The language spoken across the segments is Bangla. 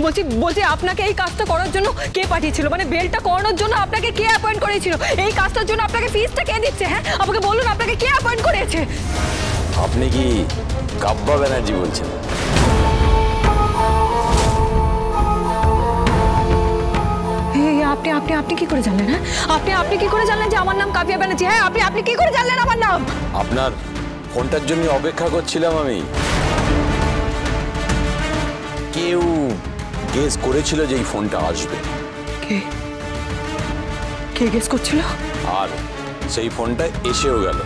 বলছি বলছি আপনাকে এই কাজটা করার জন্য কে পাঠিয়েছিল? মানে বেলটা করানোর জন্য আপনাকে কে অ্যাপয়েন্ট করেছিল? এই কাজটার জন্য আপনাকে ফিসটা কে দিচ্ছে? হ্যাঁ, আমাকে বলুন, আপনাকে কে অ্যাপয়েন্ট করেছে? আপনি কি কাব্যা ব্যানার্জি বলছেন? আপনি আপনি আপনি কি করে জানলেন? হ্যাঁ, আপনি আপনি কি করে জানলেন যে আমার নাম কাব্যা ব্যানার্জি? হ্যাঁ, আপনি আপনি কি করে জানলেন আমার নাম? আপনার ফোনটার জন্য অপেক্ষা করছিলাম আমি। কেউ গেস করেছিল যে এই ফোনটা আসবে। কে কে গেস করছিল? আর সেই ফোনটা এসেও গেল।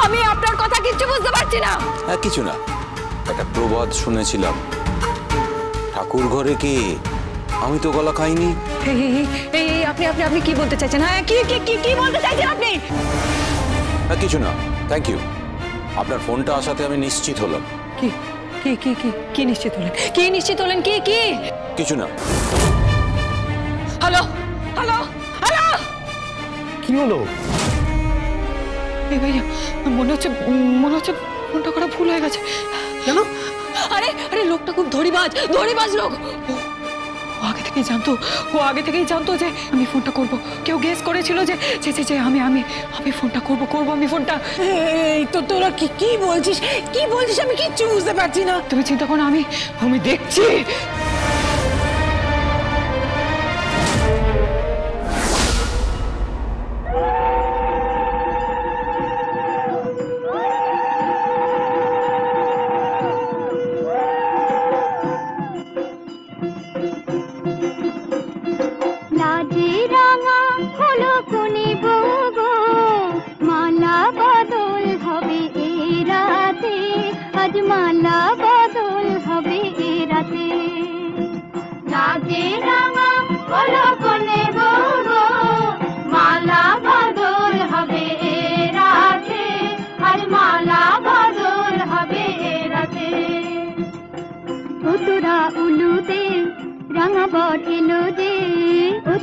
আমি আপনার কথা কিচ্ছু বুঝতে পারছি না। হ্যাঁ, কিছু না, একটা প্রবাদ শুনেছিলাম, ঠাকুর ঘরে কে, আমি তো গলা খাইনি। আপনি আপনি আপনি কি বলতে চাইছেন? হ্যাঁ, কি কি কি কি বলতে চাইছেন আপনি? হ্যাঁ, কিছু না, থ্যাংক ইউ। আপনার ফোনটা আসাতে আমি নিশ্চিত হলাম। কি কি কি কি কি নিশ্চিত হলেন? কি নিশ্চিত হলেন? কি কি? কিছু না। হ্যালো হ্যালো হ্যালো, কি হলো? এই ভাইয়া, মনে হচ্ছে ফোনটা করা ভুল হয়ে গেছে। কেন? আরে আরে, লোকটা খুব ধরিবাজ লোক। ও আগে থেকেই জানতো যে আমি ফোনটা করব। কেউ গেস করেছিল যে আমি ফোনটা করব আমি ফোনটা। এই তো তোরা কি বলছিস আমি কিচ্ছু বুঝতে পারছি না। তুমি চিন্তা করো, আমি দেখছি। মালা বদল হবে এ রাতে, রাতে রাঙা হলো কোনে গো, মালা বদল হবে এ রাতে, আজ মালা বদল হবে এ রাতে। তোরা উলুতে রাঙা বট এলো যে,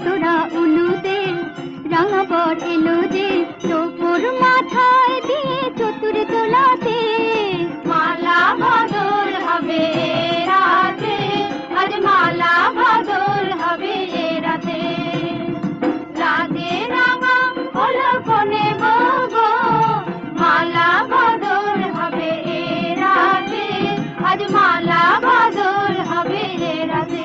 তোরা উলুতে রাঙা বট এলো যে, তোর মাথায় দিয়ে চতুর তোলাতে, মালা বদল হবে রাতে, আজ মালা বদল হবে রাতে, রাতে রাঙা হলো কোনে গো, মালা বদল হবে রাতে, আজ মালা বদল হবে রাতে।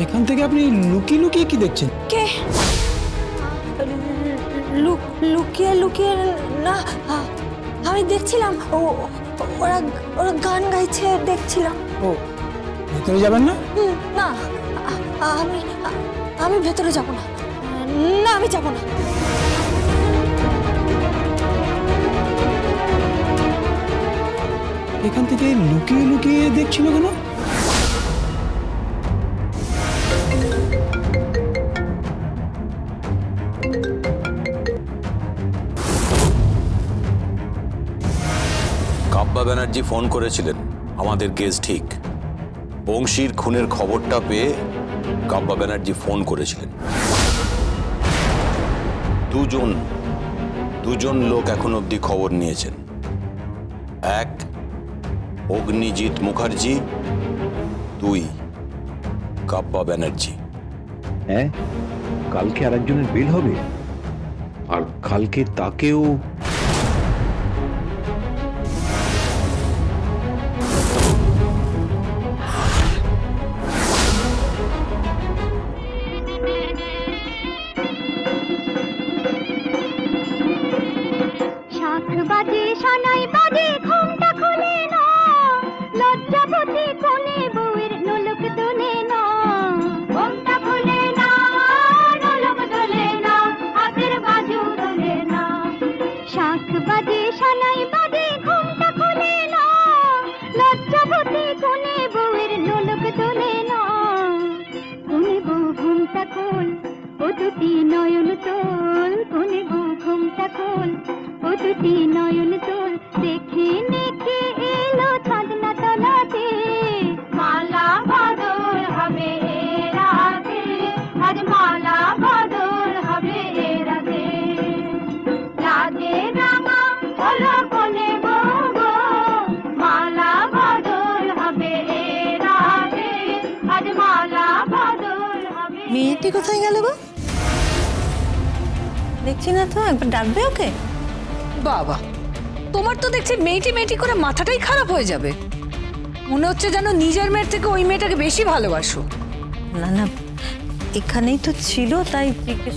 এখান থেকে আপনি লুকিয়ে লুকিয়ে কি দেখছেন? কে লুকিয়ে লুকিয়ে না, আমি দেখছিলাম ওরা গান গাইছে, দেখছিলাম। ও, ভেতরে যাবেন না? না, আমি ভেতরে যাব না, আমি যাব না। এখান থেকে লুকিয়ে লুকিয়ে দেখছিল কেন? কাব্যা ব্যানার্জি ফোন করেছিলেন, আমাদের গেস ঠিক। বংশীর খুনের খবরটা পেয়ে কাব্যা ব্যানার্জি ফোন করেছিলেন। দুজন লোক এখন অবধি খবর নিয়েছেন। এক, অগ্নিজিৎ মুখার্জি, দুই, কাব্যা ব্যানার্জি। হ্যাঁ, কালকে আরেকজনের বেল হবে, আর কালকে তাকেও। বাজে সানাই বাজে, ঘুমটা খুলে না, লজ্জাবতী কোনে বউয়ের নোলক তোলে না, ঘুমটা খুলে না, নোলক তোলে না, হাতের বাজু তোলে না, মেয়েটি কোথায় গেল গো? দেখছি না তো, একবার ডাকবে ওকে। বাবা, তোমার তো দেখছি মেয়েটি মেয়েটি করে মাথাটাই খারাপ হয়ে যাবে। মনে হচ্ছে যেন নিজের মেয়ের থেকে ওই মেয়েটাকে বেশি ভালোবাসো। না না, এখানেই তো ছিল তাই জিজ্ঞেস।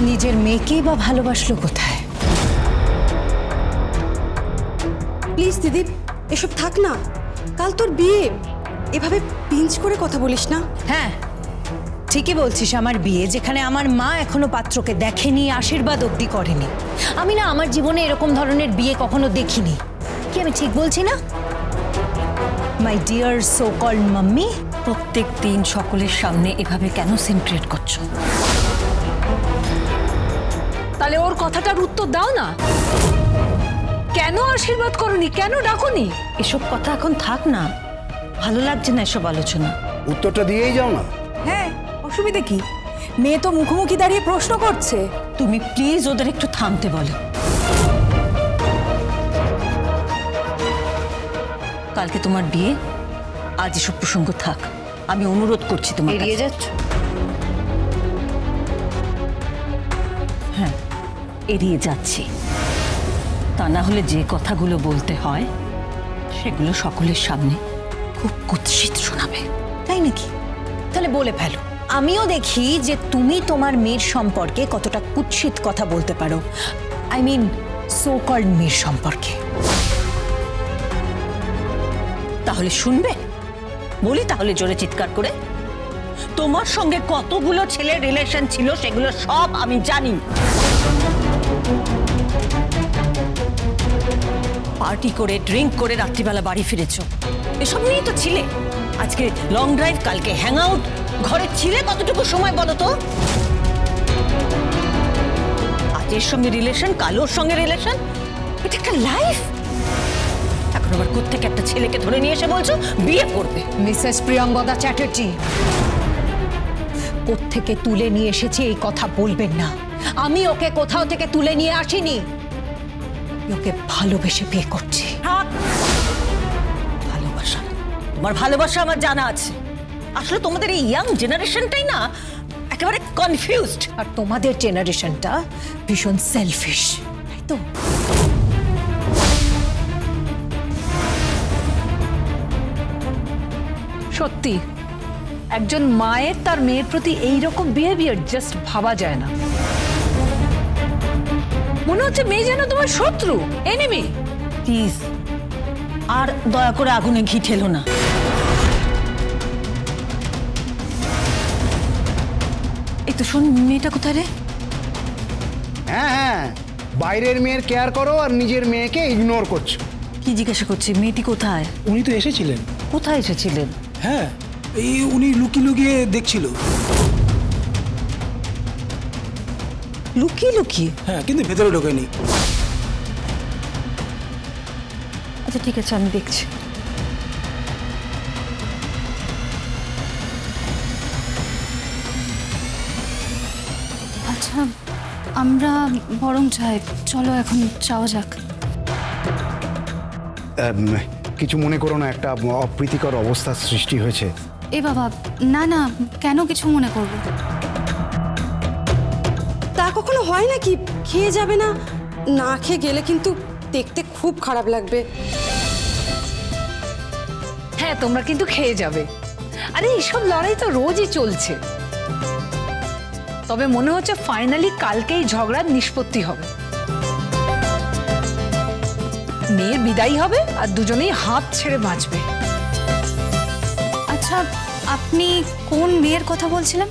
নিজের মেয়েকেই বা ভালোবাসলো কোথায়? প্লিজ দিদি, এসব থাক না। কাল তোর বিয়ে, এভাবে পিঞ্চ করে কথা বলিস না। হ্যাঁ ঠিকই বলছিস, আমার বিয়ে যেখানে আমার মা এখনো পাত্রকে দেখেনি, আশীর্বাদ অব্দি করেনি। আমি না আমার জীবনে এরকম ধরনের বিয়ে কখনো দেখিনি। কি আমি ঠিক বলছি না? My dear so called mummy, প্রত্যেক দিন সকলের সামনে এভাবে কেন সেন্ট্রেট করছো? তাহলে ওর কথাটার উত্তর দাও না। কেন আশীর্বাদ করনি, কেন ডাকোনি? এসব কথা এখন থাক না, ভালো লাগছে না এসব আলোচনা। উত্তরটা দিয়েই যাও না। হ্যাঁ, অসুবিধা কি? মেয়ে তো মুখোমুখি দাঁড়িয়ে প্রশ্ন করছে। তুমি প্লিজ ওদের একটু থামতে বলো। কালকে তোমার বিয়ে, আজ এসব প্রসঙ্গ থাক। আমি অনুরোধ করছি তোমার। এড়িয়ে যাচ্ছ? হ্যাঁ, এড়িয়ে যাচ্ছি। তা না হলে যে কথাগুলো বলতে হয় সেগুলো সকলের সামনে খুব কুৎসিত শোনাবে, তাই নাকি? তাহলে বলে ফেলো। আমিও দেখি যে তুমি তোমার মেয়ের সম্পর্কে কতটা কুৎসিত কথা বলতে পারো। আই মিন সো কল্ড মেয়ের সম্পর্কে। তাহলে শুনবে? বলি তাহলে জোরে চিৎকার করে। তোমার সঙ্গে কতগুলো ছেলের রিলেশন ছিল সেগুলো সব আমি জানি। পার্টি করে ড্রিঙ্ক করে রাত্রিবেলা বাড়ি ফিরেছ, এসব নিয়েই তো ছিলে। আজকে লং ড্রাইভ, কালকে হ্যাং আউট। ঘরে ছিলে কতটুকু সময় বলো তো? আজের সঙ্গে রিলেশন, কালোর সঙ্গে রিলেশন, এটা একটা লাইফ। এখন আবার কোত্থেকে একটা ছেলেকে ধরে নিয়ে এসে বলছো বিয়ে করবে? মিসেস প্রিয়ঙ্গদা চ্যাটার্জি, কোত্থেকে তুলে নিয়ে এসেছি এই কথা বলবেন না। আমি ওকে কোথাও থেকে তুলে নিয়ে আসিনি, ওকে ভালোবেসে বিয়ে করছি। ভালোবাসা, তোমার ভালোবাসা আমার জানা আছে। আসলে তোমাদের এই ইয়াং জেনারেশনটাই না একেবারে কনফিউজড, আর তোমাদের জেনারেশনটা ভীষণ সেলফিশ, তাই তো? সত্যি একজন মায়ের তার মেয়ের প্রতি এইরকম বিহেভিয়ার জাস্ট ভাবা যায় না। মনে হচ্ছে মেয়ে যেন তোমার শত্রু, এনিমি। প্লিজ আর দয়া করে আগুনে ঘি ঠেলো না। এই তো শোন, মেয়েটা কোথায় রে? হ্যাঁ হ্যাঁ, বাইরের মেয়ের কেয়ার করো আর নিজের মেয়েকে ইগনোর করছো। কি জিজ্ঞাসা করছি, মেয়েটি কোথায়? উনি তো এসেছিলেন। কোথায় এসেছিলেন? হ্যাঁ, এই উনি লুকিয়ে লুকিয়ে দেখছিল। লুকিয়ে লুকিয়ে? হ্যাঁ, কিন্তু ভেতরে ঢোকেনি। আচ্ছা ঠিক আছে, আমি দেখছি। আচ্ছা, আমরা বরং যাই, চলো এখন যাওয়া যাক। কিছু মনে করো না, একটা অপ্রীতিকর অবস্থার সৃষ্টি হয়েছে। এ বাবা, না না, কেন কিছু মনে করবো? তা কখনো হয় নাকি? খেয়ে যাবে না? না খেয়ে গেলে কিন্তু দেখতে খুব খারাপ লাগবে। হ্যাঁ, তোমরা কিন্তু খেয়ে যাবে। আরে এইসব লড়াই তো রোজই চলছে। তবে মনে হচ্ছে ফাইনালি কালকেই ঝগড়ার নিষ্পত্তি হবে। মেয়ের বিদায় হবে আর দুজনেই হাত ছেড়ে বাঁচবে। আচ্ছা, আপনি কোন মেয়ের কথা বলছিলেন?